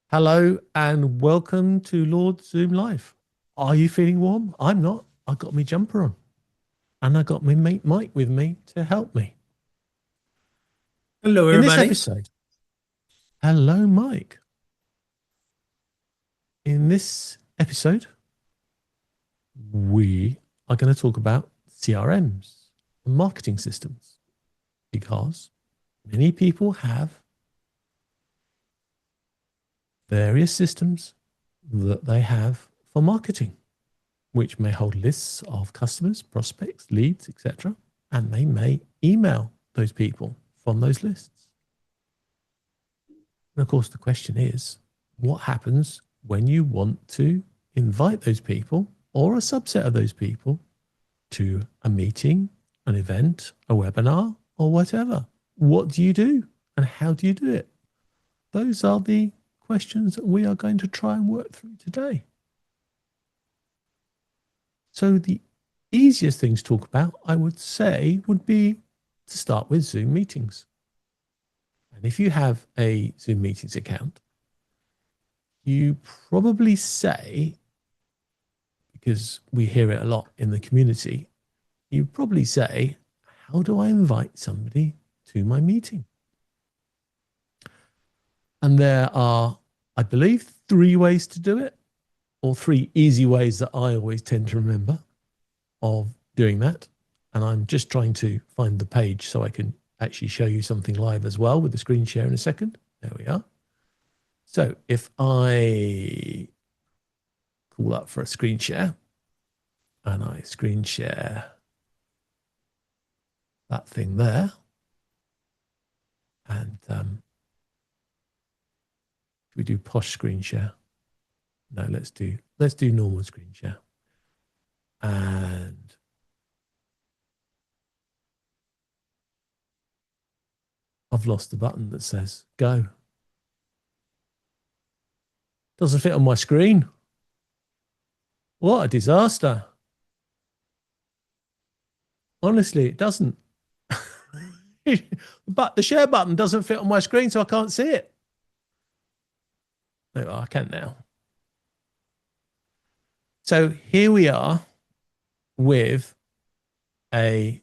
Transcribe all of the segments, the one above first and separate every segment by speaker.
Speaker 1: Hello and welcome to Lord Zoom Live. Are you feeling warm? I'm not. I got my jumper on and I got my mate Mike with me to help me.
Speaker 2: Hello,
Speaker 1: In this
Speaker 2: everybody.
Speaker 1: episode, hello, Mike. In this episode, we are going to talk about CRMs and marketing systems because many people have various systems that they have for marketing, which may hold lists of customers, prospects, leads, etc. And they may email those people from those lists. And of course, the question is, what happens when you want to invite those people or a subset of those people to a meeting, an event, a webinar, or whatever? What do you do and how do you do it? Those are the questions that we are going to try and work through today. So the easiest thing to talk about, I would say, would be to start with Zoom meetings. And if you have a Zoom meetings account, you probably say, because we hear it a lot in the community, you probably say, how do I invite somebody to my meeting? And there are, I believe, 3 ways to do it, or 3 easy ways that I always tend to remember of doing that. And I'm just trying to find the page so I can actually show you something live as well with the screen share in a second. There we are. So if I call up for a screen share and I screen share that thing there, and we do posh screen share. No, let's do normal screen share. And I've lost the button that says go. Doesn't fit on my screen. What a disaster. Honestly, it doesn't. But the share button doesn't fit on my screen, so I can't see it. No, I can now. So here we are with a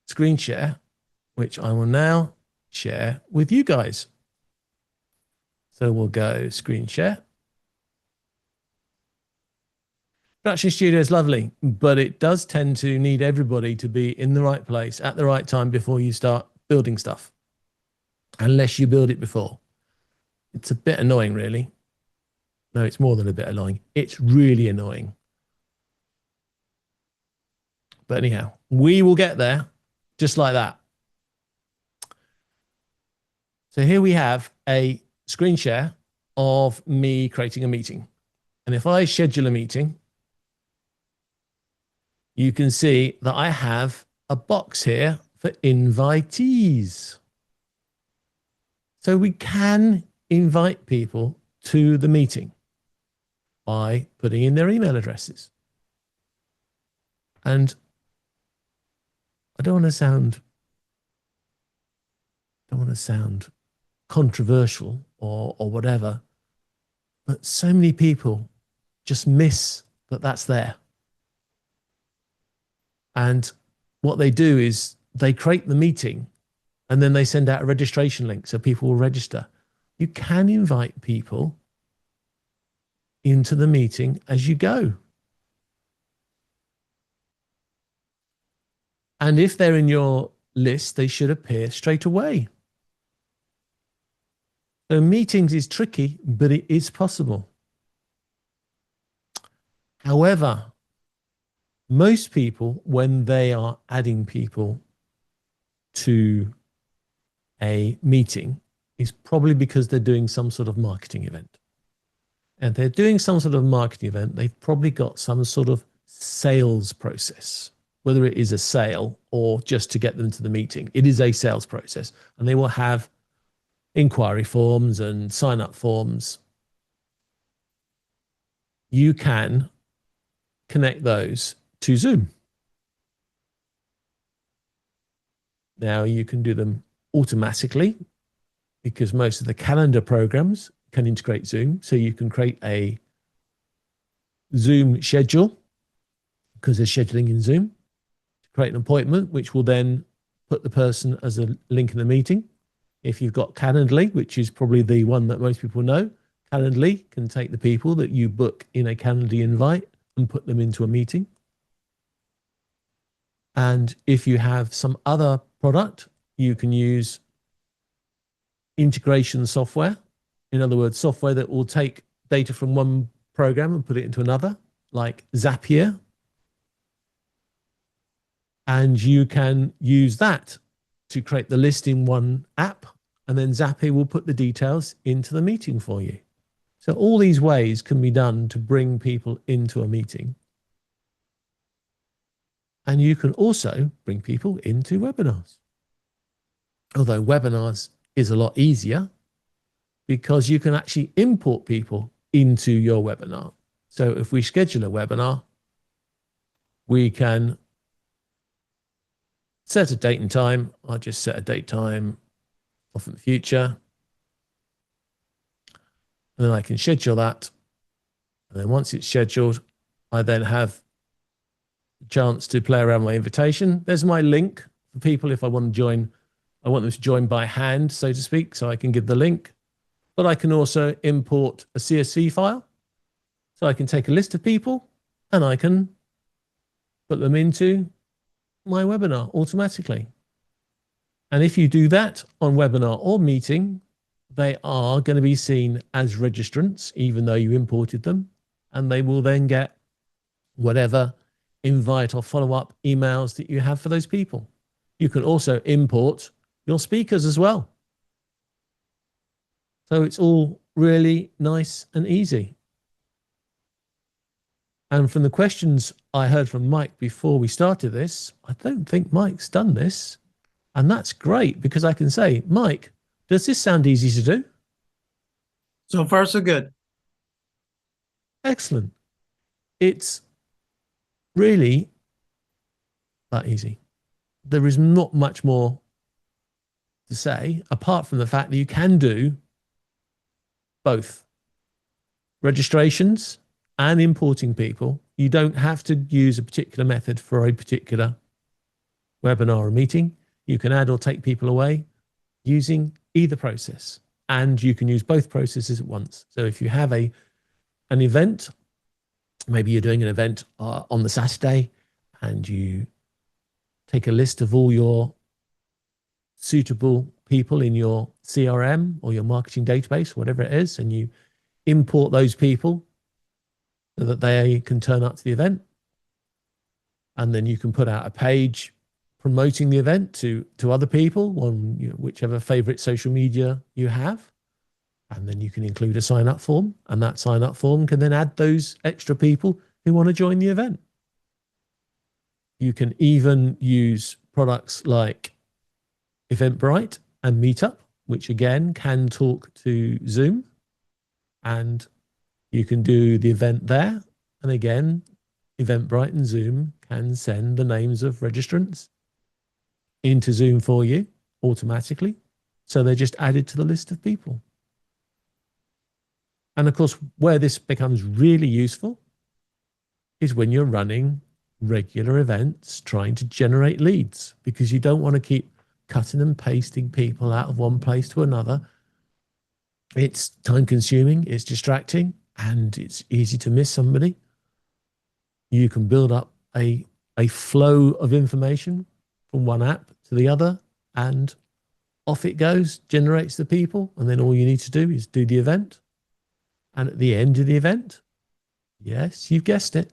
Speaker 1: screen share, which I will now share with you guys. So we'll go screen share. Production studio is lovely, but it does tend to need everybody to be in the right place at the right time before you start building stuff, unless you build it before. It's a bit annoying, really. No, it's more than a bit annoying. It's really annoying. But anyhow, we will get there just like that. So here we have a screen share of me creating a meeting. And if I schedule a meeting, you can see that I have a box here for invitees. So we can invite people to the meeting by putting in their email addresses. And I don't want to sound controversial or whatever, but so many people just miss that that's there. And what they do is they create the meeting and then they send out a registration link so people will register. You can invite people into the meeting as you go. And if they're in your list, they should appear straight away. So meetings is tricky, but it is possible. However, most people, when they are adding people to a meeting, is probably because they're doing some sort of marketing event. And they're doing some sort of marketing event, they've probably got some sort of sales process, whether it is a sale or just to get them to the meeting. It is a sales process, and they will have inquiry forms and sign-up forms. You can connect those to Zoom. Now you can do them automatically because most of the calendar programs can integrate Zoom. So you can create a Zoom schedule, because there's scheduling in Zoom, to create an appointment, which will then put the person as a link in the meeting. If you've got Calendly, which is probably the one that most people know, Calendly can take the people that you book in a Calendly invite and put them into a meeting. And if you have some other product, you can use integration software. In other words, software that will take data from one program and put it into another, like Zapier. And you can use that to create the list in one app, and then Zapier will put the details into the meeting for you. So all these ways can be done to bring people into a meeting. And you can also bring people into webinars. Although webinars is a lot easier because you can actually import people into your webinar. So if we schedule a webinar, we can set a date and time. I'll just set a date time off in the future. And then I can schedule that. And then once it's scheduled, I then have a chance to play around my invitation. There's my link for people if I want to join. I want them to join by hand, so to speak, so I can give the link. But I can also import a CSV file. So I can take a list of people and I can put them into my webinar automatically. And if you do that on webinar or meeting, they are going to be seen as registrants, even though you imported them. And they will then get whatever invite or follow-up emails that you have for those people. You can also import your speakers as well. So it's all really nice and easy. And from the questions I heard from Mike before we started this, I don't think Mike's done this. And that's great because I can say, Mike, does this sound easy to do?
Speaker 2: So far, so good.
Speaker 1: Excellent. It's really that easy. There is not much more to say apart from the fact that you can do both registrations and importing people. You don't have to use a particular method for a particular webinar or meeting. You can add or take people away using either process, and you can use both processes at once. So if you have an event, maybe you're doing an event on the Saturday and you take a list of all your suitable people in your CRM or your marketing database, whatever it is, and you import those people so that they can turn up to the event. And then you can put out a page promoting the event to other people on whichever favorite social media you have. And then you can include a sign-up form, and that sign-up form can then add those extra people who want to join the event. You can even use products like Eventbrite and Meetup, which again can talk to Zoom, and you can do the event there. And again, Eventbrite and Zoom can send the names of registrants into Zoom for you automatically. So they're just added to the list of people. And of course, where this becomes really useful is when you're running regular events, trying to generate leads, because you don't want to keep cutting and pasting people out of one place to another. It's time consuming, it's distracting, and it's easy to miss somebody. You can build up a flow of information from one app to the other, and off it goes, generates the people, and then all you need to do is do the event. And at the end of the event, yes, you've guessed it,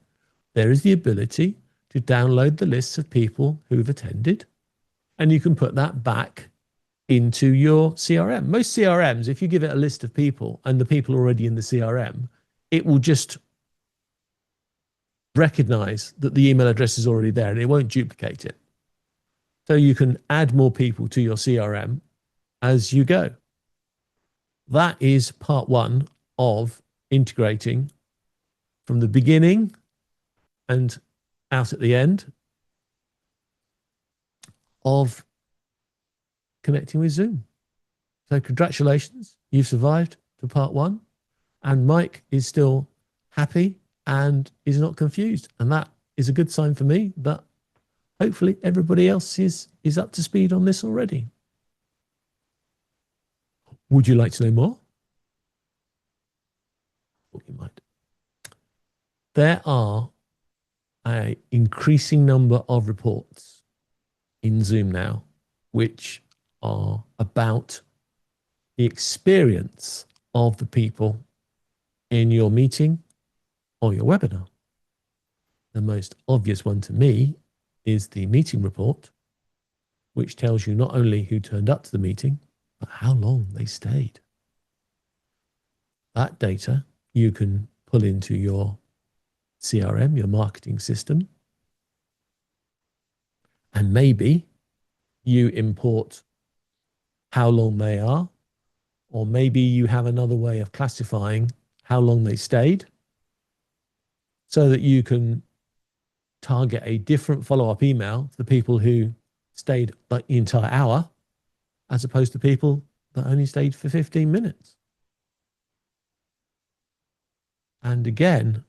Speaker 1: there is the ability to download the lists of people who've attended, and you can put that back into your CRM. Most CRMs, if you give it a list of people and the people are already in the CRM, it will just recognize that the email address is already there and it won't duplicate it. So you can add more people to your CRM as you go. That is part one of integrating from the beginning and out at the end of connecting with Zoom. So congratulations, you've survived to part one, and Mike is still happy and is not confused. And that is a good sign for me, but hopefully everybody else is up to speed on this already. Would you like to know more? Well, you might. There are an increasing number of reports in Zoom now, which are about the experience of the people in your meeting or your webinar. The most obvious one to me is the meeting report, which tells you not only who turned up to the meeting, but how long they stayed. That data you can pull into your CRM, your marketing system, and maybe you import how long they are, or maybe you have another way of classifying how long they stayed so that you can target a different follow-up email to the people who stayed like the entire hour as opposed to people that only stayed for 15 minutes. And again,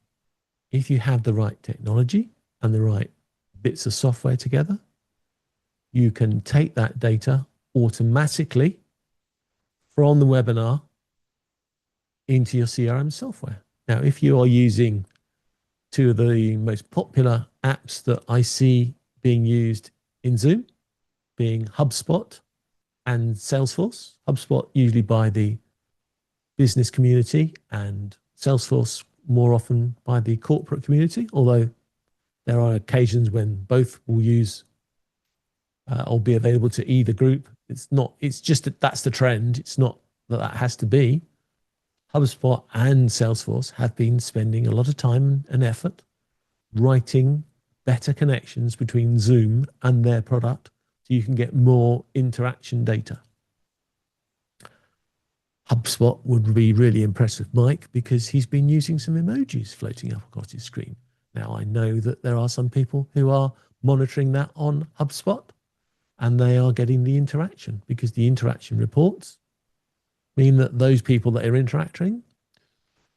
Speaker 1: if you have the right technology and the right bits of software together, you can take that data automatically from the webinar into your CRM software. Now, if you are using two of the most popular apps that I see being used in Zoom, being HubSpot and Salesforce, HubSpot usually by the business community and Salesforce more often by the corporate community, although there are occasions when both will use or be available to either group. It's just that that's the trend. It's not that that has to be. HubSpot and Salesforce have been spending a lot of time and effort writing better connections between Zoom and their product so you can get more interaction data. HubSpot would be really impressed with Mike because he's been using some emojis floating up across his screen. Now, I know that there are some people who are monitoring that on HubSpot and they are getting the interaction because the interaction reports mean that those people that are interacting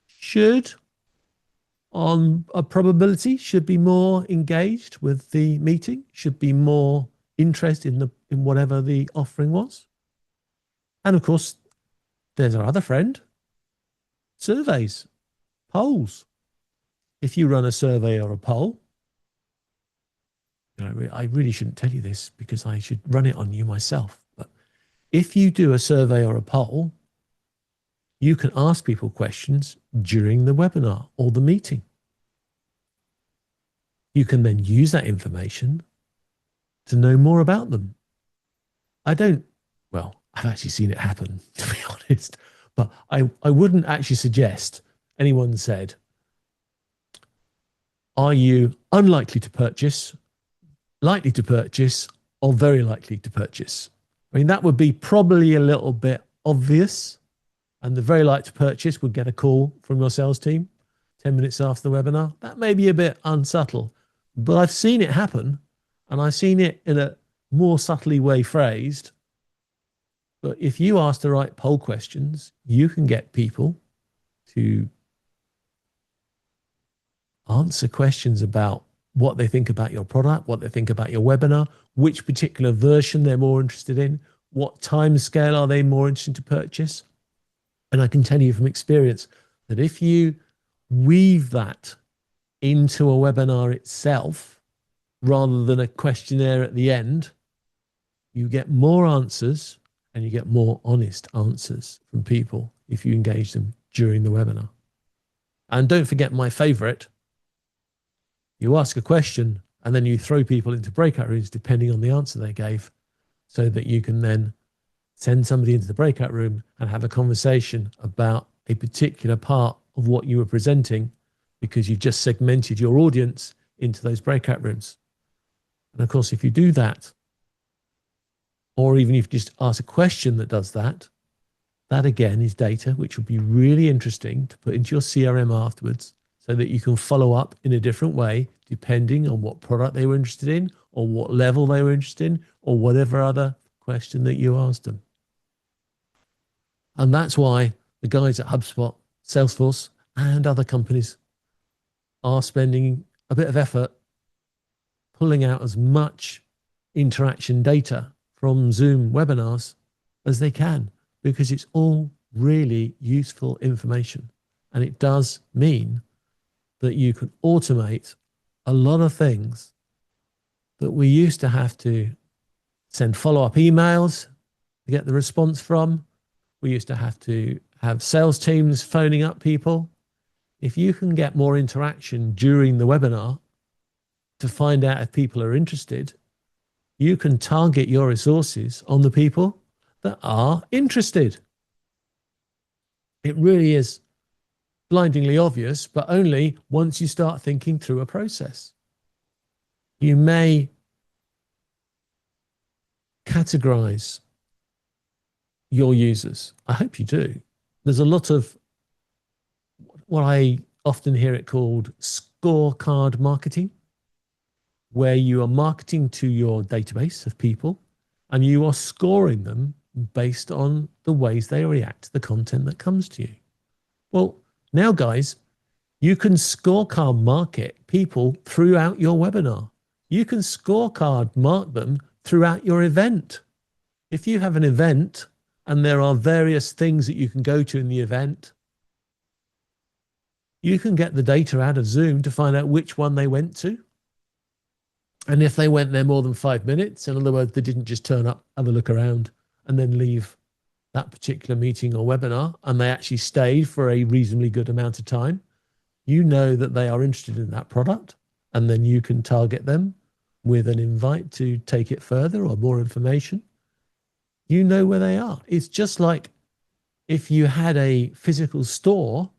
Speaker 1: should, on a probability, should be more engaged with the meeting, should be more interested in whatever the offering was. And of course, there's our other friend, surveys, polls. If you run a survey or a poll, I really shouldn't tell you this because I should run it on you myself. But if you do a survey or a poll, you can ask people questions during the webinar or the meeting. You can then use that information to know more about them. I've actually seen it happen, to be honest, but I wouldn't actually suggest anyone said, are you unlikely to purchase, likely to purchase, or very likely to purchase? I mean, that would be probably a little bit obvious. And the very likely to purchase would get a call from your sales team 10 minutes after the webinar. That may be a bit unsubtle, but I've seen it happen, and I've seen it in a more subtly way phrased. But if you ask the right poll questions, you can get people to answer questions about what they think about your product, what they think about your webinar, which particular version they're more interested in, what time scale are they more interested to purchase. And I can tell you from experience that if you weave that into a webinar itself, rather than a questionnaire at the end, you get more answers and you get more honest answers from people if you engage them during the webinar. And don't forget my favorite. You ask a question and then you throw people into breakout rooms depending on the answer they gave, so that you can then send somebody into the breakout room and have a conversation about a particular part of what you were presenting because you've just segmented your audience into those breakout rooms. And of course, if you do that, or even if you just ask a question that does that, that again is data which will be really interesting to put into your CRM afterwards so that you can follow up in a different way depending on what product they were interested in or what level they were interested in or whatever other question that you asked them. And that's why the guys at HubSpot, Salesforce, and other companies are spending a bit of effort pulling out as much interaction data from Zoom webinars as they can, because it's all really useful information. And it does mean that you can automate a lot of things that we used to have to send follow-up emails to get the response from. We used to have to have sales teams phoning up people. If you can get more interaction during the webinar to find out if people are interested, you can target your resources on the people that are interested. It really is blindingly obvious, but only once you start thinking through a process. You may categorize your users. I hope you do. There's a lot of what I often hear it called scorecard marketing, where you are marketing to your database of people and you are scoring them based on the ways they react to the content that comes to you. Well, now guys, you can scorecard market people throughout your webinar. You can scorecard mark them throughout your event. If you have an event and there are various things that you can go to in the event, you can get the data out of Zoom to find out which one they went to. And if they went there more than 5 minutes, in other words, they didn't just turn up, have a look around, and then leave that particular meeting or webinar, and they actually stayed for a reasonably good amount of time, you know that they are interested in that product, and then you can target them with an invite to take it further or more information. You know where they are. It's just like if you had a physical store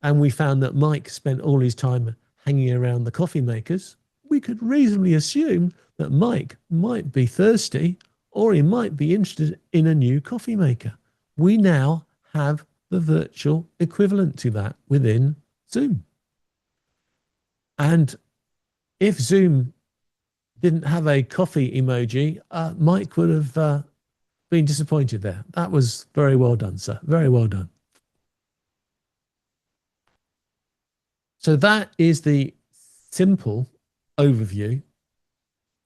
Speaker 1: and we found that Mike spent all his time hanging around the coffee makers, we could reasonably assume that Mike might be thirsty or he might be interested in a new coffee maker. We now have the virtual equivalent to that within Zoom. And if Zoom didn't have a coffee emoji, Mike would have been disappointed there. That was very well done, sir. Very well done. So that is the simple overview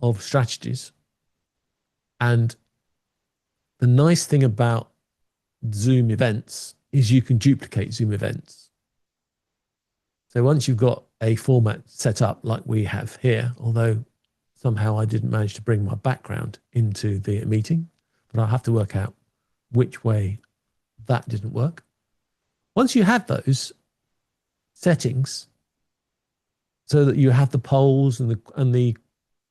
Speaker 1: of strategies. And the nice thing about Zoom events is you can duplicate Zoom events. So once you've got a format set up like we have here, although somehow I didn't manage to bring my background into the meeting, but I'll have to work out which way that didn't work. Once you have those settings so that you have the polls and the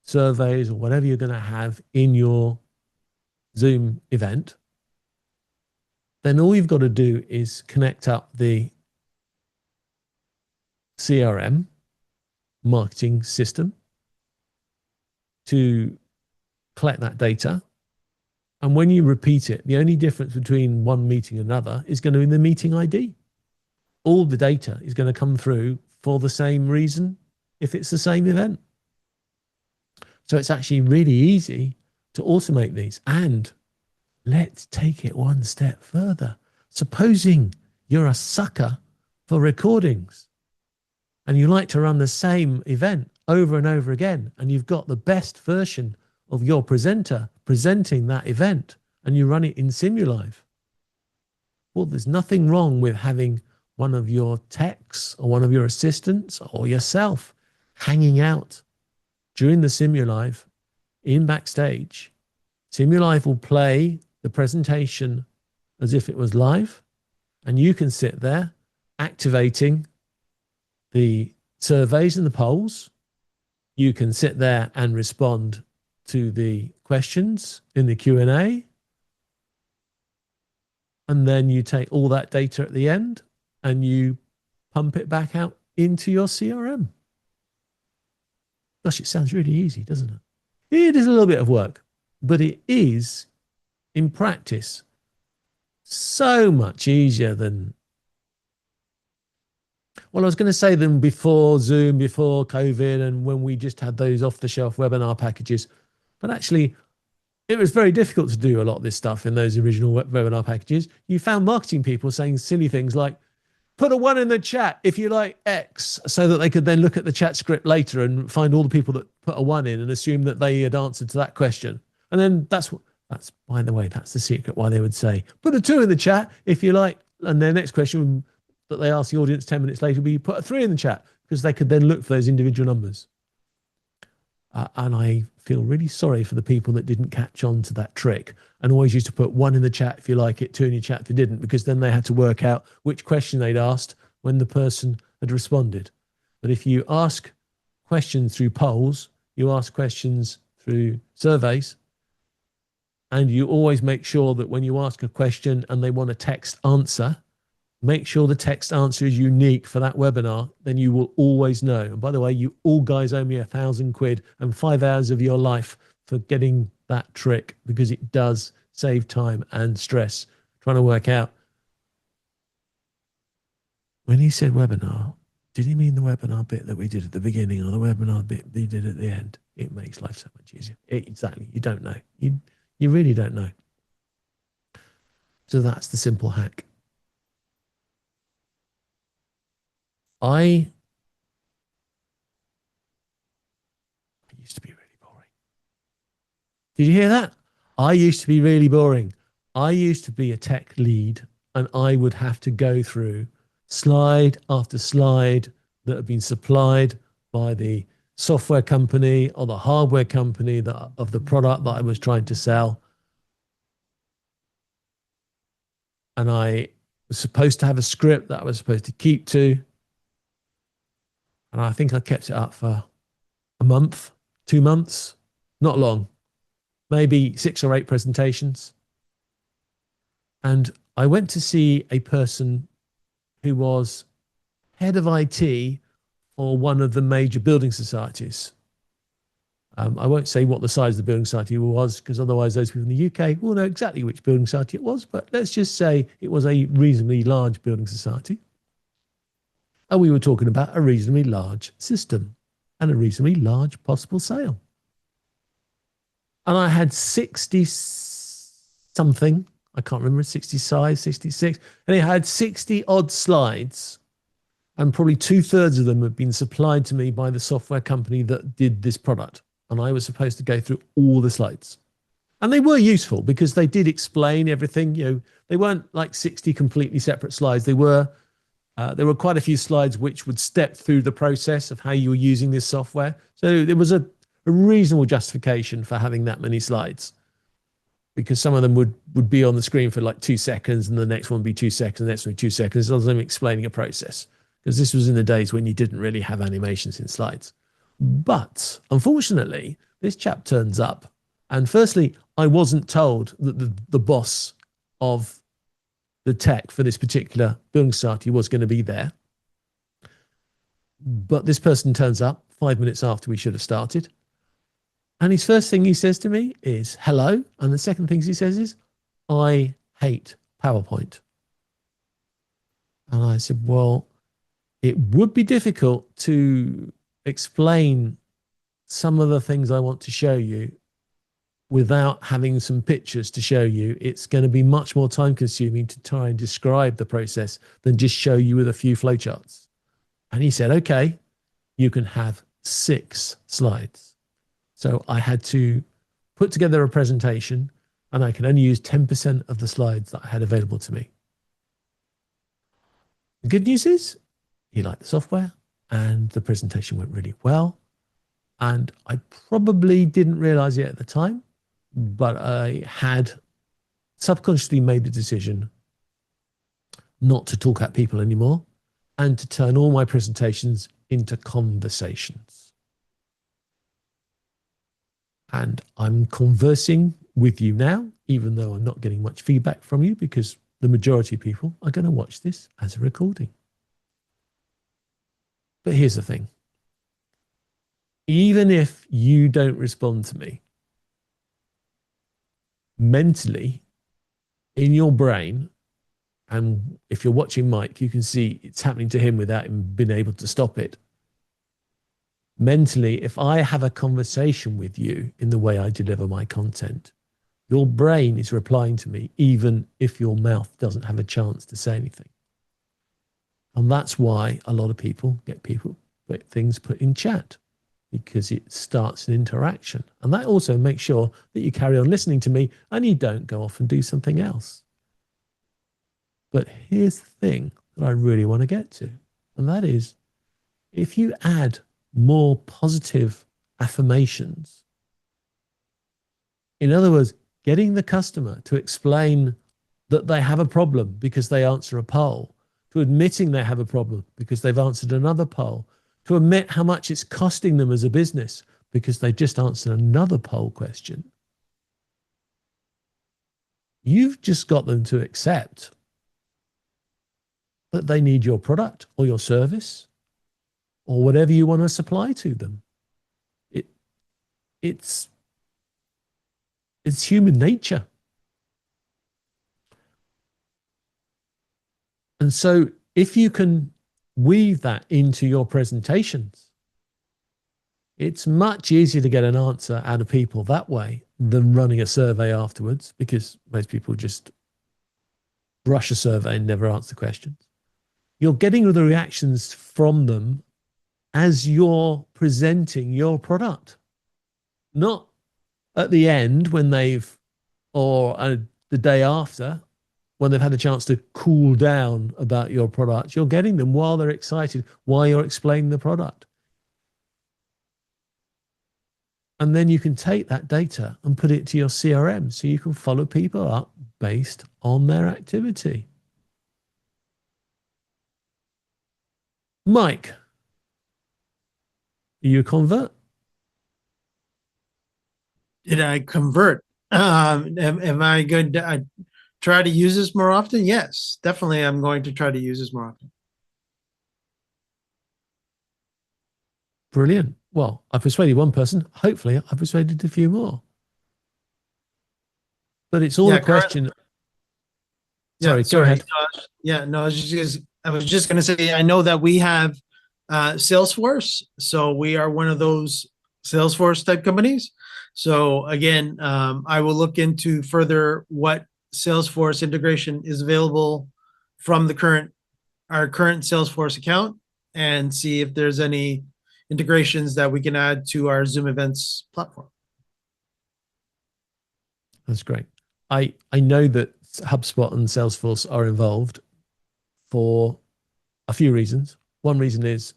Speaker 1: surveys or whatever you're going to have in your Zoom event, then all you've got to do is connect up the CRM marketing system to collect that data. And when you repeat it, the only difference between one meeting and another is going to be the meeting ID. All the data is going to come through for the same reason if it's the same event. So it's actually really easy to automate these. And let's take it one step further. Supposing you're a sucker for recordings and you like to run the same event over and over again, and you've got the best version of your presenter presenting that event and you run it in Simulive. Well, there's nothing wrong with having one of your techs or one of your assistants or yourself hanging out during the Simulive in backstage. Simulive will play the presentation as if it was live, and you can sit there activating the surveys and the polls. You can sit there and respond to the questions in the Q&A. And then you take all that data at the end and you pump it back out into your CRM. Gosh, it sounds really easy, doesn't it? It is a little bit of work, but it is, in practice, so much easier than, well, I was going to say than before Zoom, before COVID, and when we just had those off-the-shelf webinar packages. But actually, it was very difficult to do a lot of this stuff in those original webinar packages. You found marketing people saying silly things like, put a one in the chat if you like X, so that they could then look at the chat script later and find all the people that put a one in and assume that they had answered to that question. And then that's, by the way, that's the secret why they would say, put a two in the chat if you like. And their next question that they ask the audience 10 minutes later would be, put a three in the chat, because they could then look for those individual numbers. And I feel really sorry for the people that didn't catch on to that trick and always used to put one in the chat if you like it, two in your chat if you didn't, because then they had to work out which question they'd asked when the person had responded. But if you ask questions through polls, you ask questions through surveys, and you always make sure that when you ask a question and they want a text answer, make sure the text answer is unique for that webinar, then you will always know. And by the way, you all guys owe me £1,000 and 5 hours of your life for getting that trick, because it does save time and stress trying to work out. When he said webinar, did he mean the webinar bit that we did at the beginning or the webinar bit we did at the end? It makes life so much easier. Exactly. You don't know. You really don't know. So that's the simple hack. I used to be really boring. Did you hear that? I used to be really boring. I used to be a tech lead, and I would have to go through slide after slide that had been supplied by the software company or the hardware company of the product that I was trying to sell. And I was supposed to have a script that I was supposed to keep to. And I think I kept it up for a month, 2 months, not long, maybe 6 or 8 presentations. And I went to see a person who was head of IT for one of the major building societies. I won't say what the size of the building society was, because otherwise those people in the UK will know exactly which building society it was. But let's just say it was a reasonably large building society. And we were talking about a reasonably large system and a reasonably large possible sale. And I had 60 something, I can't remember, 65, 66, and it had 60 odd slides. And probably 2/3 of them had been supplied to me by the software company that did this product. And I was supposed to go through all the slides. And they were useful because they did explain everything. They weren't like 60 completely separate slides. There were quite a few slides which would step through the process of how you were using this software. So there was a reasonable justification for having that many slides, because some of them would be on the screen for like 2 seconds, and the next one would be 2 seconds, and the next one would be 2 seconds. As I'm explaining a process, because this was in the days when you didn't really have animations in slides. But unfortunately, this chap turns up, and firstly, I wasn't told that the boss of the tech for this particular building society was going to be there. But this person turns up 5 minutes after we should have started. And his first thing he says to me is, hello. And the second thing he says is, I hate PowerPoint. And I said, well, it would be difficult to explain some of the things I want to show you without having some pictures to show you. It's going to be much more time consuming to try and describe the process than just show you with a few flowcharts. And he said, okay, you can have 6 slides. So I had to put together a presentation, and I could only use 10% of the slides that I had available to me. The good news is he liked the software and the presentation went really well. And I probably didn't realize it at the time, but I had subconsciously made the decision not to talk at people anymore and to turn all my presentations into conversations. And I'm conversing with you now, even though I'm not getting much feedback from you, because the majority of people are going to watch this as a recording. But here's the thing. Even if you don't respond to me, mentally, in your brain, and if you're watching Mike, you can see it's happening to him without him being able to stop it. Mentally, if I have a conversation with you in the way I deliver my content, Your brain is replying to me, even if your mouth doesn't have a chance to say anything. And that's why a lot of people get things put in chat, because it starts an interaction. And that also makes sure that you carry on listening to me and you don't go off and do something else. But here's the thing that I really want to get to, and that is, if you add more positive affirmations, in other words, getting the customer to explain that they have a problem because they answer a poll, to admitting they have a problem because they've answered another poll, to admit how much it's costing them as a business because they just answered another poll question, you've just got them to accept that they need your product or your service or whatever you want to supply to them. It's human nature. And so if you can weave that into your presentations, it's much easier to get an answer out of people that way than running a survey afterwards, because most people just brush a survey and never answer questions. You're getting the reactions from them as you're presenting your product, not at the end when the day after, when they've had a chance to cool down about your product. You're getting them while they're excited, while you're explaining the product. And then you can take that data and put it to your CRM so you can follow people up based on their activity. Mike, are you a convert?
Speaker 2: Did I convert? Am I going to try to use this more often? Yes, definitely. I'm going to try to use this more often.
Speaker 1: Brilliant. Well, I persuaded one person. Hopefully, I persuaded a few more. But it's all a question. Sorry, go ahead.
Speaker 2: I was just going to say, I know that we have Salesforce. So we are one of those Salesforce type companies. So again, I will look into further what Salesforce integration is available from our current Salesforce account, and see if there's any integrations that we can add to our Zoom events platform.
Speaker 1: That's great. I know that HubSpot and Salesforce are involved for a few reasons. One reason is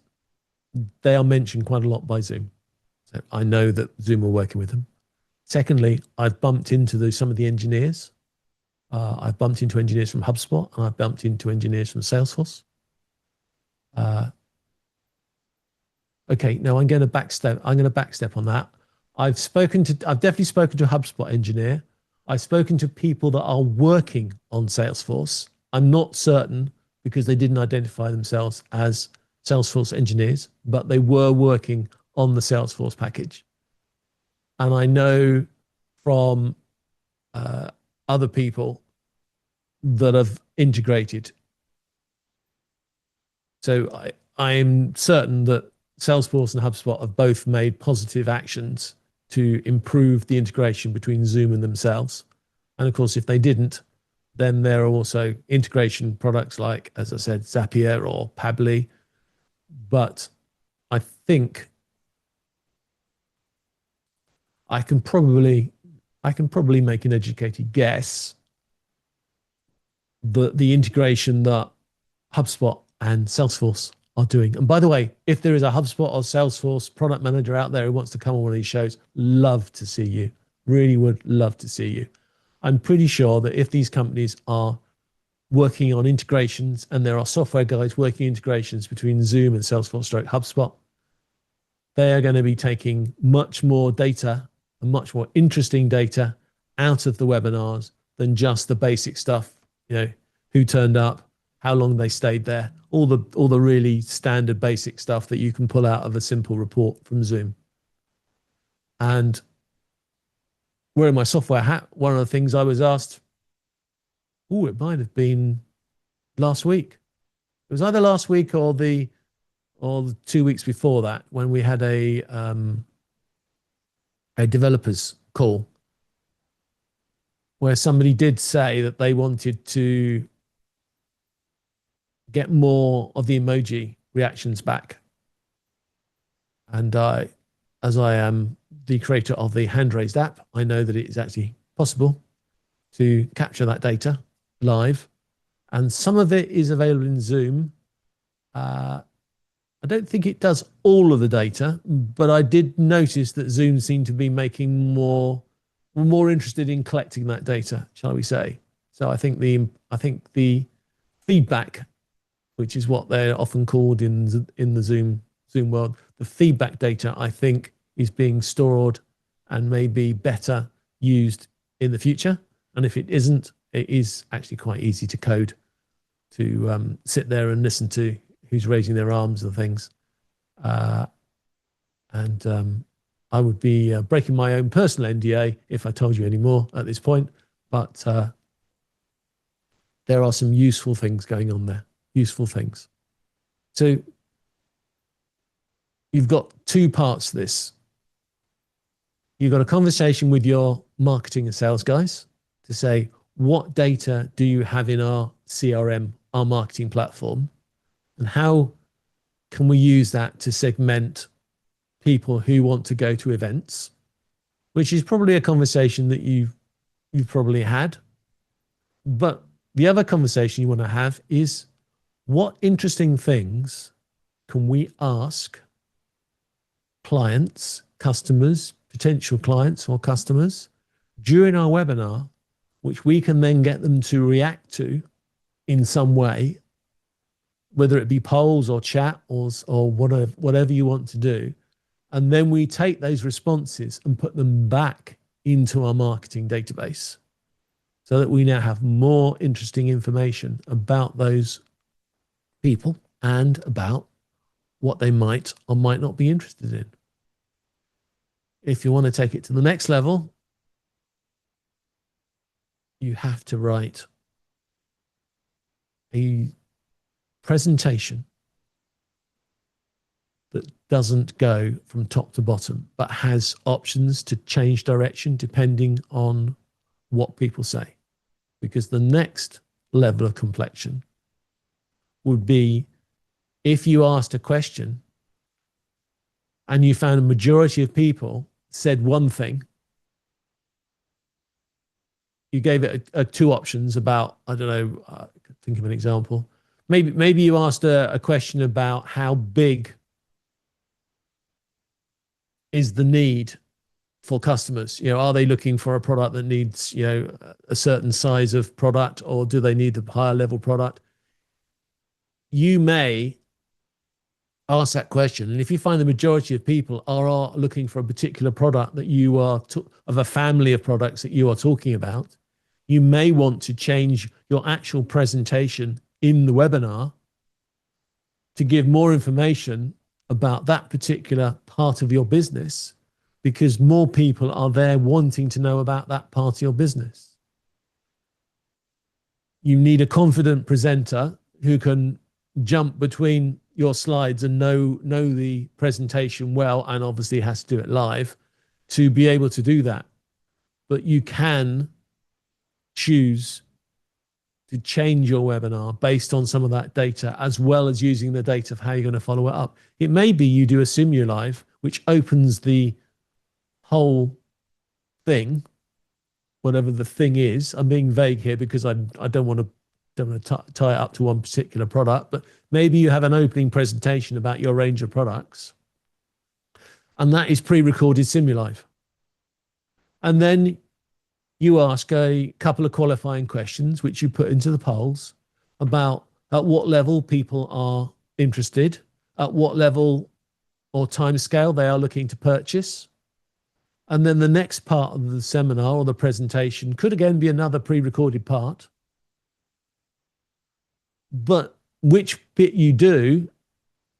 Speaker 1: they are mentioned quite a lot by Zoom. So I know that Zoom are working with them. Secondly, I've bumped into some of the engineers. I've bumped into engineers from HubSpot, and I've bumped into engineers from Salesforce. Okay, now I'm going to backstep on that. I've definitely spoken to a HubSpot engineer. I've spoken to people that are working on Salesforce. I'm not certain, because they didn't identify themselves as Salesforce engineers, but they were working on the Salesforce package. And I know from other people that have integrated. So I'm certain that Salesforce and HubSpot have both made positive actions to improve the integration between Zoom and themselves. And of course, if they didn't, then there are also integration products like, as I said, Zapier or Pabbly. But I think I can probably make an educated guess that the integration that HubSpot and Salesforce are doing. And by the way, if there is a HubSpot or Salesforce product manager out there who wants to come on one of these shows, love to see you. Really would love to see you. I'm pretty sure that if these companies are working on integrations, and there are software guys working integrations between Zoom and Salesforce / HubSpot, they are going to be taking much more data and much more interesting data out of the webinars than just the basic stuff, who turned up, how long they stayed there, all the really standard basic stuff that you can pull out of a simple report from Zoom. And wearing my software hat, one of the things I was asked, it might have been last week. It was either last week or the 2 weeks before that, when we had a developers call. where somebody did say that they wanted to get more of the emoji reactions back. And as I am the creator of the hand raised app, I know that it is actually possible to capture that data live. And some of it is available in Zoom. I don't think it does all of the data, but I did notice that Zoom seemed to be making more interested in collecting that data, shall we say. So I think the feedback, which is what they're often called in the Zoom world, the feedback data, I think, is being stored and may be better used in the future. And if it isn't, it is actually quite easy to code, to sit there and listen to who's raising their arms and things. And I would be breaking my own personal NDA if I told you any more at this point. But there are some useful things going on there, useful things. So you've got two parts to this. You've got a conversation with your marketing and sales guys to say, what data do you have in our CRM, our marketing platform, and how can we use that to segment people who want to go to events, which is probably a conversation that you've probably had. But the other conversation you want to have is, what interesting things can we ask clients, customers, potential clients or customers during our webinar, which we can then get them to react to in some way, whether it be polls or chat or whatever you want to do. And then we take those responses and put them back into our marketing database so that we now have more interesting information about those people and about what they might or might not be interested in. If you want to take it to the next level, you have to write a presentation that doesn't go from top to bottom, but has options to change direction depending on what people say. Because the next level of complexion would be if you asked a question and you found a majority of people said one thing, you gave it two options about, I don't know, think of an example. Maybe you asked a question about how big is the need for customers. You know, are they looking for a product that needs, you know, a certain size of product, or do they need a higher level product? You may ask that question, and if you find the majority of people are looking for a particular product that you are of a family of products that you are talking about, you may want to change your actual presentation in the webinar to give more information about that particular part of your business, because more people are there wanting to know about that part of your business. You need a confident presenter who can jump between your slides and know the presentation well, and obviously has to do it live to be able to do that. But you can choose to change your webinar based on some of that data, as well as using the data of how you're going to follow it up. It may be you do a Simulive, which opens the whole thing, whatever the thing is. I'm being vague here because I don't want to tie it up to one particular product, but maybe you have an opening presentation about your range of products, and that is pre-recorded Simulive. And then you ask a couple of qualifying questions, which you put into the polls, about at what level people are interested, at what level or time scale they are looking to purchase. And then the next part of the seminar or the presentation could again be another pre-recorded part. But which bit you do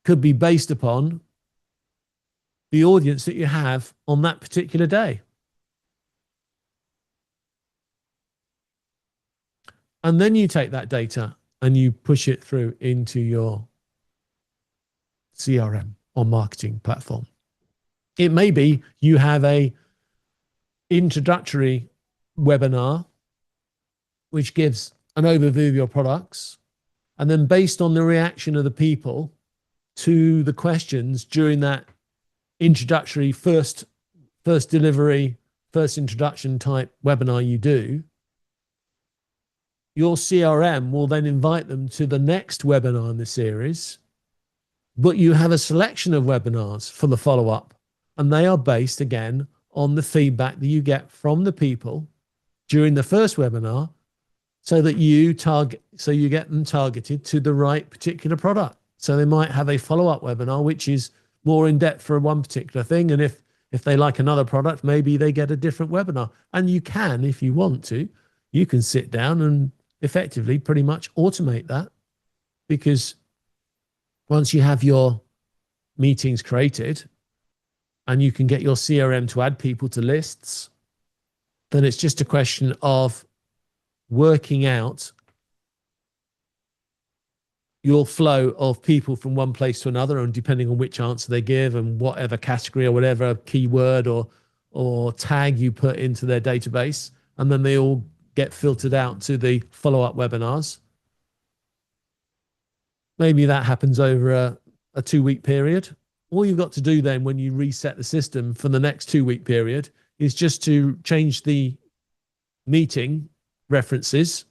Speaker 1: could be based upon the audience that you have on that particular day. And then you take that data and you push it through into your CRM or marketing platform. It may be you have a introductory webinar which gives an overview of your products. And then based on the reaction of the people to the questions during that introductory first delivery, first introduction type webinar you do, your CRM will then invite them to the next webinar in the series, but you have a selection of webinars for the follow-up, and they are based again on the feedback that you get from the people during the first webinar, so that you get them targeted to the right particular product. So they might have a follow-up webinar which is more in depth for one particular thing, and if they like another product, maybe they get a different webinar. And you can, if you want to, you can sit down and effectively pretty much automate that, because once you have your meetings created and you can get your CRM to add people to lists, then it's just a question of working out your flow of people from one place to another, and depending on which answer they give and whatever category or whatever keyword or tag you put into their database, and then they all get filtered out to the follow-up webinars. Maybe that happens over a 2-week period. All you've got to do then when you reset the system for the next 2-week period is just to change the meeting references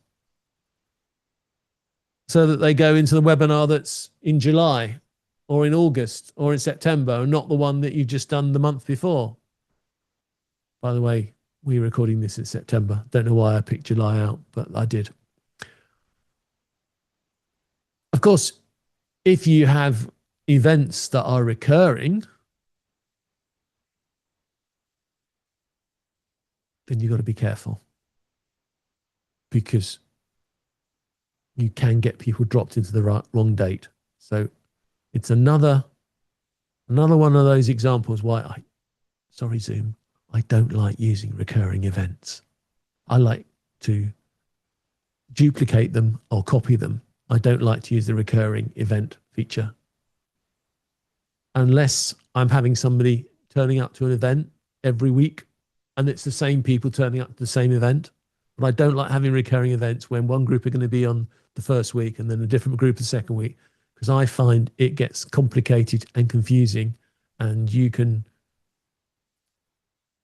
Speaker 1: so that they go into the webinar that's in July or in August or in September, and not the one that you've just done the month before. By the way, we're recording this in September. Don't know why I picked July out, but I did. Of course, if you have events that are recurring, then you've got to be careful, because you can get people dropped into the wrong date. So it's another one of those examples why sorry, Zoom, I don't like using recurring events. I like to duplicate them or copy them. I don't like to use the recurring event feature. Unless I'm having somebody turning up to an event every week and it's the same people turning up to the same event. But I don't like having recurring events when one group are going to be on the first week and then a different group the second week, because I find it gets complicated and confusing, and you can,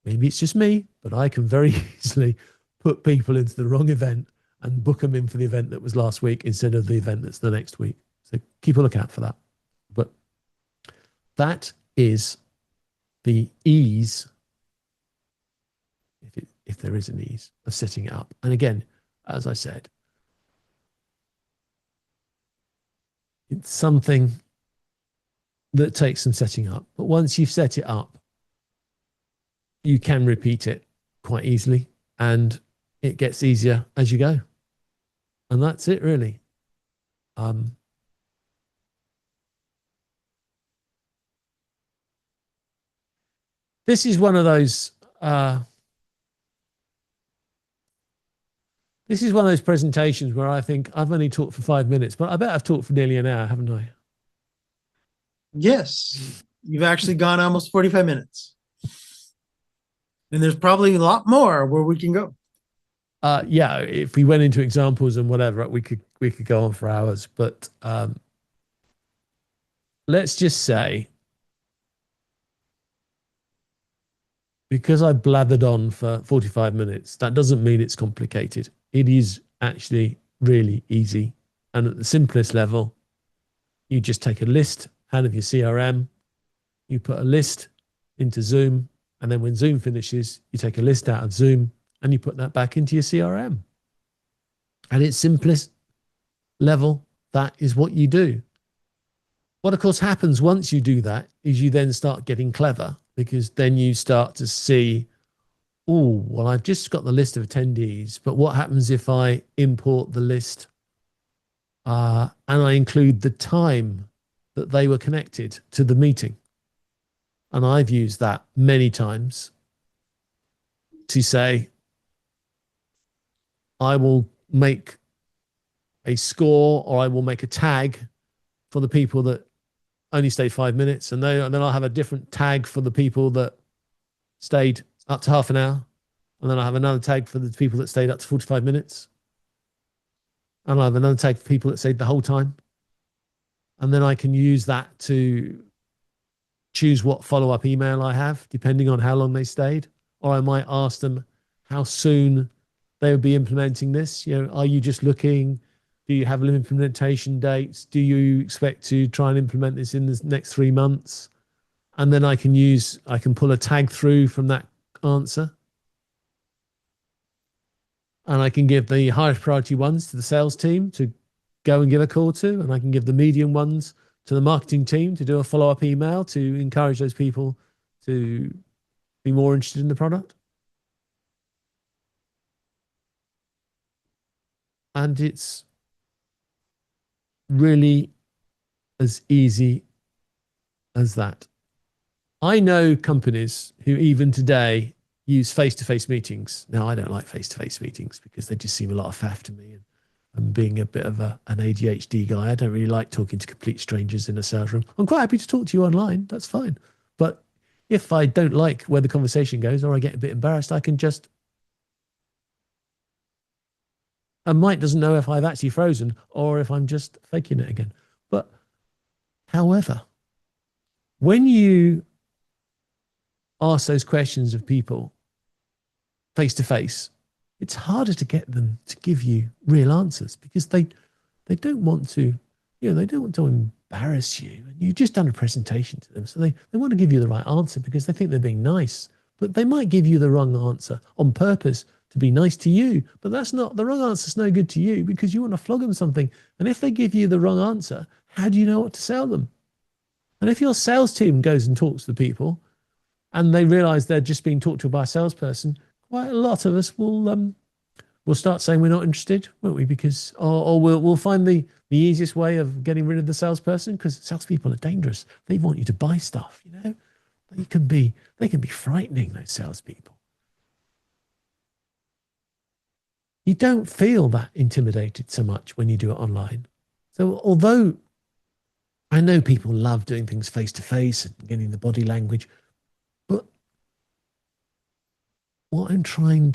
Speaker 1: maybe it's just me, but I can very easily put people into the wrong event and book them in for the event that was last week instead of the event that's the next week. So keep a lookout for that. But that is the ease, if there is an ease, of setting it up. And again, as I said, it's something that takes some setting up. But once you've set it up, you can repeat it quite easily, and it gets easier as you go. And that's it, really. This is one of those presentations where I think I've only talked for 5 minutes, but I bet I've talked for nearly an hour, haven't I?
Speaker 2: Yes, you've actually gone almost 45 minutes. And there's probably a lot more where we can go.
Speaker 1: Yeah, if we went into examples and whatever, we could go on for hours. But let's just say, because I blathered on for 45 minutes, that doesn't mean it's complicated. It is actually really easy. And at the simplest level, you just take a list out of your CRM, you put a list into Zoom, and then when Zoom finishes, you take a list out of Zoom and you put that back into your CRM. At its simplest level, that is what you do. What, of course, happens once you do that is you then start getting clever, because then you start to see, oh, well, I've just got the list of attendees, but what happens if I import the list and I include the time that they were connected to the meeting? And I've used that many times to say, I will make a score, or I will make a tag for the people that only stayed 5 minutes, and then I'll have a different tag for the people that stayed up to half an hour, and then I'll have another tag for the people that stayed up to 45 minutes. And I have another tag for people that stayed the whole time. And then I can use that to choose what follow-up email I have, depending on how long they stayed. Or I might ask them how soon they would be implementing this. You know, are you just looking? Do you have implementation dates? Do you expect to try and implement this in the next 3 months? And then I can pull a tag through from that answer. And I can give the highest priority ones to the sales team to go and give a call to. And I can give the medium ones to the marketing team to do a follow-up email to encourage those people to be more interested in the product. And it's really as easy as that. I know companies who even today use face-to-face meetings. Now, I don't like face-to-face meetings because they just seem a lot of faff to me. And being a bit of an ADHD guy, I don't really like talking to complete strangers in a sales room. I'm quite happy to talk to you online. That's fine. But if I don't like where the conversation goes or I get a bit embarrassed, I can just... And Mike doesn't know if I've actually frozen or if I'm just faking it again. But however, when you ask those questions of people face to face, it's harder to get them to give you real answers because they don't want to, they don't want to embarrass you. And you've just done a presentation to them. So they want to give you the right answer because they think they're being nice. But they might give you the wrong answer on purpose to be nice to you. But the wrong answer is no good to you because you want to flog them something. And if they give you the wrong answer, how do you know what to sell them? And if your sales team goes and talks to the people and they realize they're just being talked to by a salesperson, quite a lot of us will start saying we're not interested, won't we? Because or we'll find the easiest way of getting rid of the salesperson because salespeople are dangerous. They want you to buy stuff, They can be frightening, those salespeople. You don't feel that intimidated so much when you do it online. So although I know people love doing things face to face and getting the body language, but what I'm trying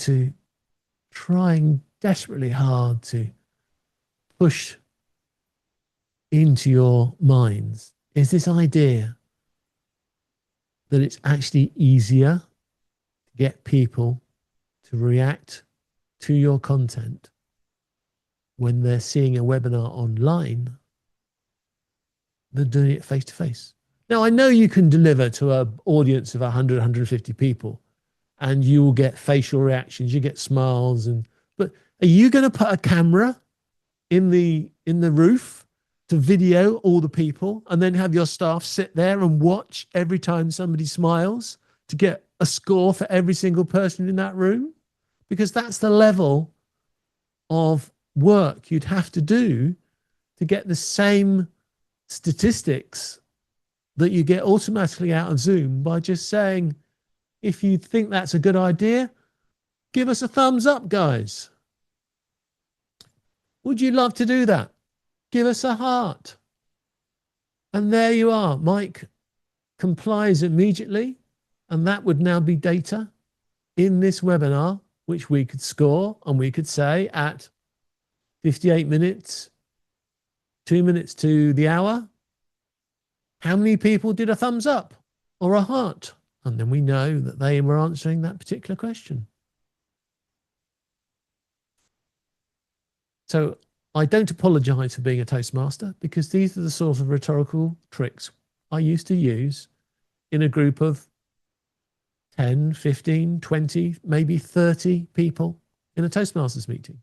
Speaker 1: desperately hard to push into your minds is this idea that it's actually easier to get people to react to your content when they're seeing a webinar online than doing it face to face. Now, I know you can deliver to an audience of 100, 150 people and you will get facial reactions, you get smiles, but are you going to put a camera in the roof to video all the people and then have your staff sit there and watch every time somebody smiles to get a score for every single person in that room? Because that's the level of work you'd have to do to get the same statistics that you get automatically out of Zoom by just saying, if you think that's a good idea, give us a thumbs up, guys. Would you love to do that? Give us a heart. And there you are. Mike complies immediately. And that would now be data in this webinar, which we could score and we could say at 58 minutes, 2 minutes to the hour, how many people did a thumbs up or a heart? And then we know that they were answering that particular question. So I don't apologize for being a Toastmaster because these are the sort of rhetorical tricks I used to use in a group of 10, 15, 20, maybe 30 people in a Toastmasters meeting.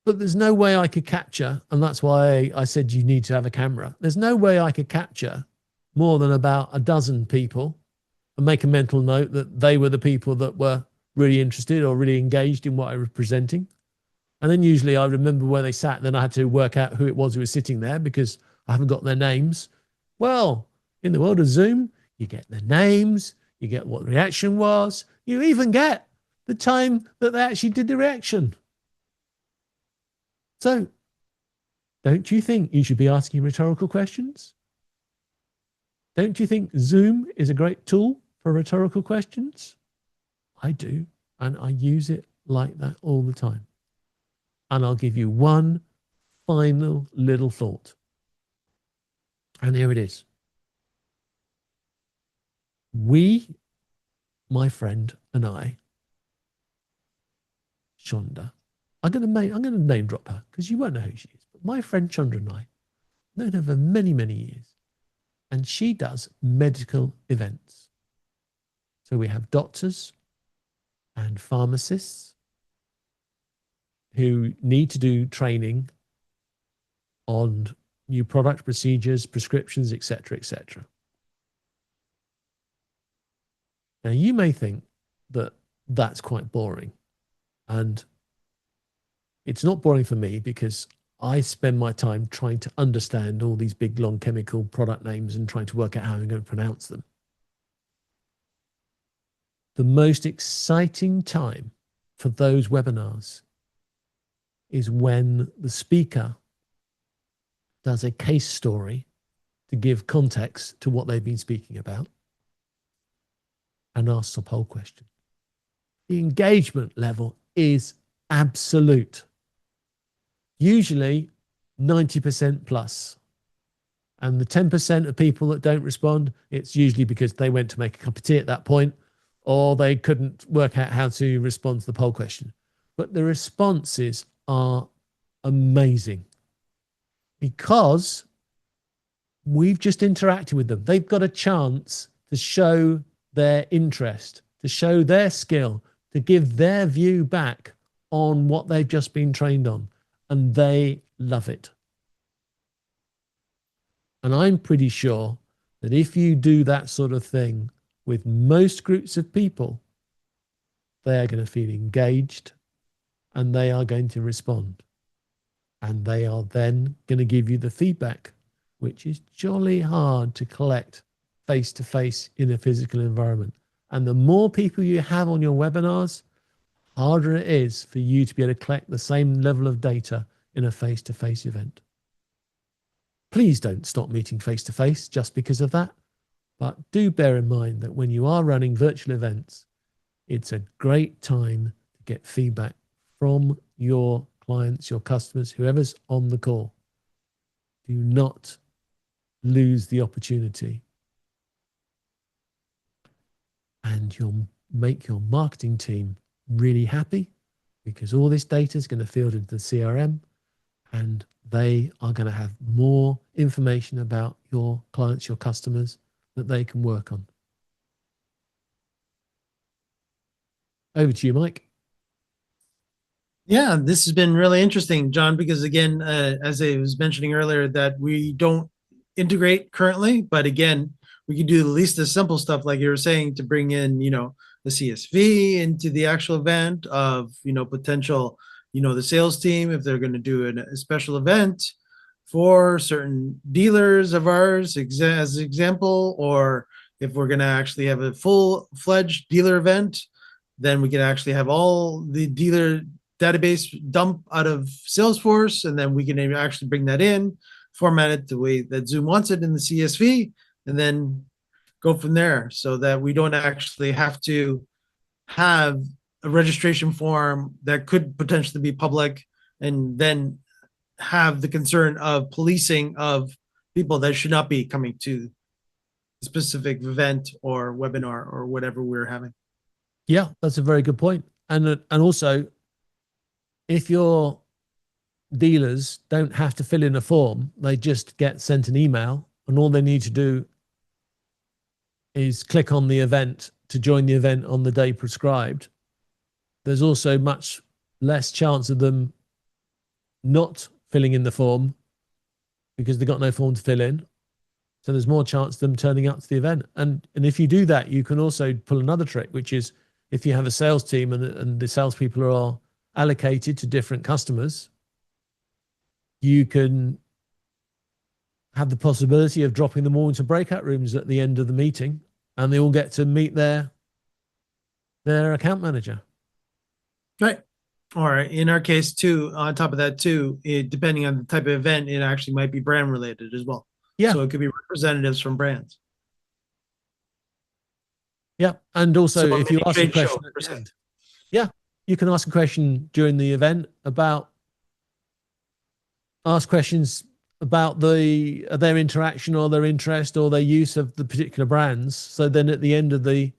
Speaker 1: But there's no way I could capture, and that's why I said you need to have a camera. There's no way I could capture more than about a dozen people and make a mental note that they were the people that were really interested or really engaged in what I was presenting. And then usually I remember where they sat, then I had to work out who it was who was sitting there because I haven't got their names. Well, in the world of Zoom, you get their names, you get what the reaction was, you even get the time that they actually did the reaction. So, don't you think you should be asking rhetorical questions? Don't you think Zoom is a great tool for rhetorical questions? I do. And I use it like that all the time. And I'll give you one final little thought. And here it is. We, my friend and I, Shonda, I'm going to name drop her because you won't know who she is. But my friend Chandra and I, known her for many, many years, and she does medical events. So we have doctors and pharmacists who need to do training on new product procedures, prescriptions, etc., etc. Now, you may think that that's quite boring. And it's not boring for me because I spend my time trying to understand all these big, long chemical product names and trying to work out how I'm going to pronounce them. The most exciting time for those webinars is when the speaker does a case story to give context to what they've been speaking about and asks a poll question. The engagement level is absolute. Usually 90% plus. And the 10% of people that don't respond, it's usually because they went to make a cup of tea at that point, or they couldn't work out how to respond to the poll question. But the responses are amazing because we've just interacted with them. They've got a chance to show their interest, to show their skill, to give their view back on what they've just been trained on. And they love it. And I'm pretty sure that if you do that sort of thing with most groups of people, they are going to feel engaged and they are going to respond. And they are then going to give you the feedback, which is jolly hard to collect face to face in a physical environment. And the more people you have on your webinars, harder it is for you to be able to collect the same level of data in a face to face event. Please don't stop meeting face to face just because of that. But do bear in mind that when you are running virtual events, it's a great time to get feedback from your clients, your customers, whoever's on the call. Do not lose the opportunity. And you'll make your marketing team really happy because all this data is going to feed into the CRM and they are going to have more information about your clients, your customers that they can work on. Over to you, Mike.
Speaker 2: Yeah, this has been really interesting, John, because again, as I was mentioning earlier, that we don't integrate currently, but again, we can do at least the simple stuff, like you were saying, to bring in, the CSV into the actual event of, potential, the sales team, if they're going to do a special event for certain dealers of ours, as an example, or if we're going to actually have a full-fledged dealer event, then we can actually have all the dealer database dump out of Salesforce, and then we can actually bring that in, format it the way that Zoom wants it in the CSV, and then go from there so that we don't actually have to have a registration form that could potentially be public and then have the concern of policing of people that should not be coming to a specific event or webinar or whatever we're having.
Speaker 1: Yeah, that's a very good point. And also, if your dealers don't have to fill in a form, they just get sent an email, and all they need to do is click on the event to join the event on the day prescribed. There's also much less chance of them not filling in the form because they've got no form to fill in. So there's more chance of them turning up to the event. And if you do that, you can also pull another trick, which is if you have a sales team and the salespeople are allocated to different customers, you can have the possibility of dropping them all into breakout rooms at the end of the meeting, and they all get to meet their account manager.
Speaker 2: Right. Or in our case too, on top of that too, depending on the type of event, it actually might be brand related as well.
Speaker 1: Yeah.
Speaker 2: So it could be representatives from brands.
Speaker 1: Yeah. And also,
Speaker 2: So
Speaker 1: if you ask a
Speaker 2: trade show,
Speaker 1: question at
Speaker 2: per
Speaker 1: the
Speaker 2: se.
Speaker 1: end, Yeah, you can ask a question during the event ask questions about their interaction or their interest or their use of the particular brands. So then at the end of the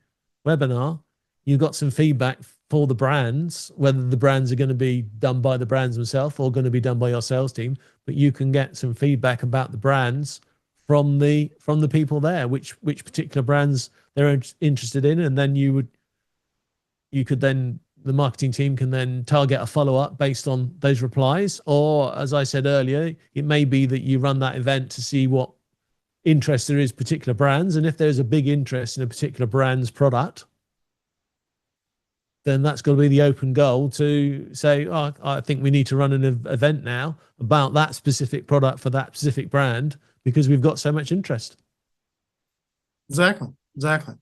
Speaker 1: webinar, you got some feedback for the brands, whether the brands are going to be done by the brands themselves or going to be done by your sales team. But you can get some feedback about the brands from the people there, which particular brands they're interested in, and then you could then the marketing team can then target a follow-up based on those replies. Or as I said earlier, it may be that you run that event to see what interest there is particular brands. And if there's a big interest in a particular brand's product, then that's got to be the open goal to say, oh, I think we need to run an event now about that specific product for that specific brand because we've got so much interest.
Speaker 2: Exactly. Exactly.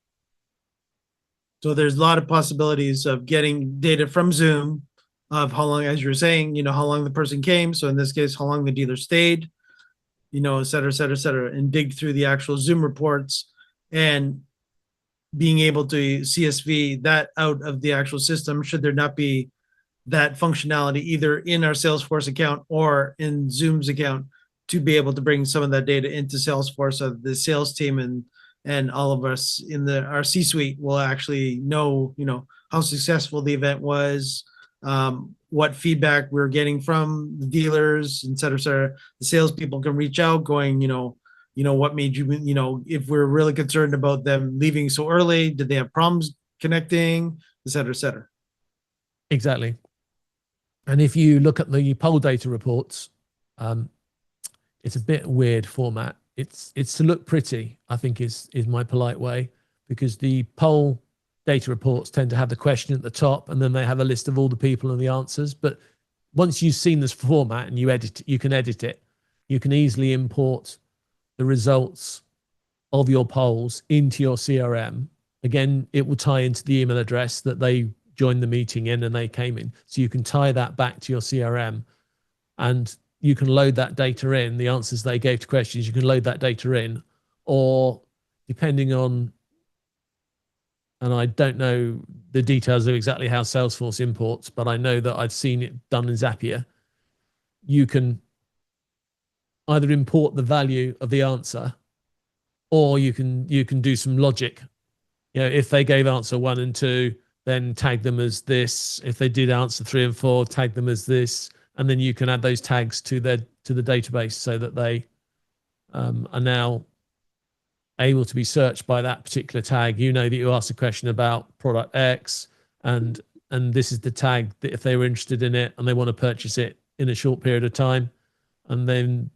Speaker 2: So there's a lot of possibilities of getting data from Zoom of how long, as you were saying, how long the person came. So in this case, how long the dealer stayed, et cetera, et cetera, et cetera, and dig through the actual Zoom reports and being able to CSV that out of the actual system should there not be that functionality either in our Salesforce account or in Zoom's account to be able to bring some of that data into Salesforce so the sales team and all of us in our C-suite will actually know, how successful the event was, what feedback we're getting from the dealers, et cetera, et cetera. The salespeople can reach out going, what made you, if we're really concerned about them leaving so early, did they have problems connecting, et cetera, et cetera.
Speaker 1: Exactly. And if you look at the poll data reports, it's a bit weird format. It's to look pretty, I think is my polite way, because the poll data reports tend to have the question at the top and then they have a list of all the people and the answers. But once you've seen this format and you can edit it, you can easily import the results of your polls into your CRM. Again, it will tie into the email address that they joined the meeting in and they came in. So you can tie that back to your CRM and you can load that data in, the answers they gave to questions, you can load that data in, or depending on, and I don't know the details of exactly how Salesforce imports, but I know that I've seen it done in Zapier. You can either import the value of the answer or you can do some logic. If they gave answer 1 and 2, then tag them as this. If they did answer 3 and 4, tag them as this. And then you can add those tags to the database so that they are now able to be searched by that particular tag. That you asked a question about product X, and this is the tag that if they were interested in it and they want to purchase it in a short period of time, and then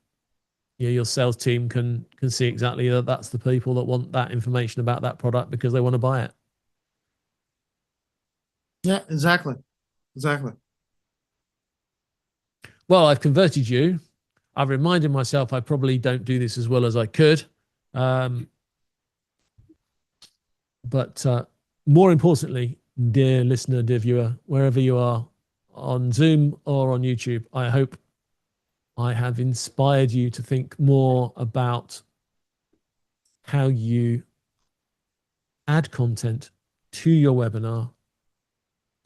Speaker 1: your sales team can see exactly that that's the people that want that information about that product because they want to buy it.
Speaker 2: Yeah, exactly. Exactly.
Speaker 1: Well, I've converted you. I've reminded myself I probably don't do this as well as I could. But more importantly, dear listener, dear viewer, wherever you are on Zoom or on YouTube, I hope I have inspired you to think more about how you add content to your webinar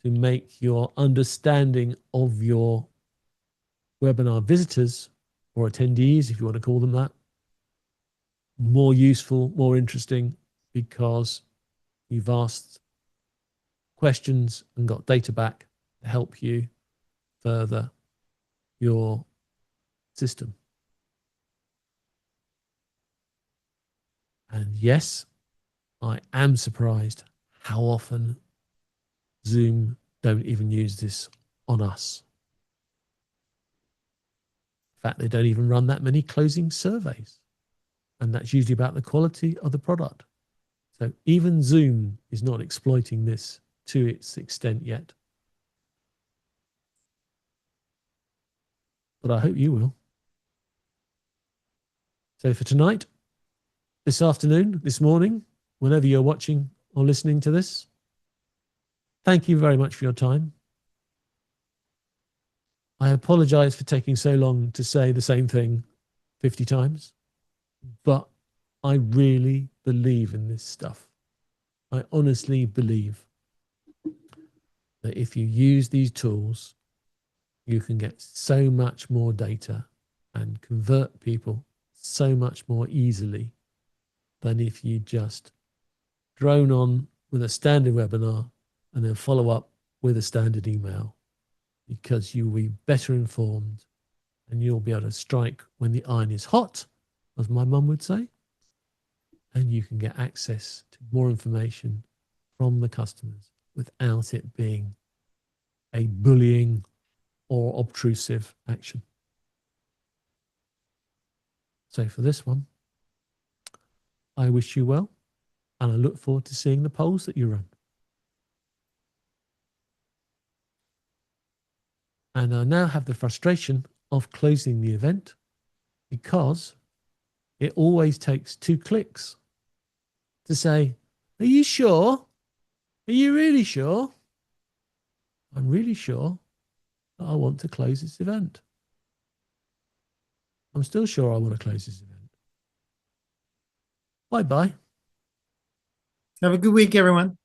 Speaker 1: to make your understanding of your webinar visitors or attendees, if you want to call them that, more useful, more interesting, because you've asked questions and got data back to help you further your system. And yes, I am surprised how often Zoom don't even use this on us. In fact, they don't even run that many closing surveys. And that's usually about the quality of the product. So even Zoom is not exploiting this to its extent yet. But I hope you will. So for tonight, this afternoon, this morning, whenever you're watching or listening to this, thank you very much for your time. I apologize for taking so long to say the same thing 50 times, but I really believe in this stuff. I honestly believe that if you use these tools, you can get so much more data and convert people so much more easily than if you just drone on with a standard webinar and then follow up with a standard email, because you'll be better informed and you'll be able to strike when the iron is hot, as my mum would say, and you can get access to more information from the customers without it being a bullying or obtrusive action. So for this one, I wish you well, and I look forward to seeing the polls that you run. And I now have the frustration of closing the event, because it always takes 2 clicks to say, are you sure? Are you really sure? I'm really sure that I want to close this event. I'm still sure I want to close this event. Bye-bye.
Speaker 2: Have a good week, everyone.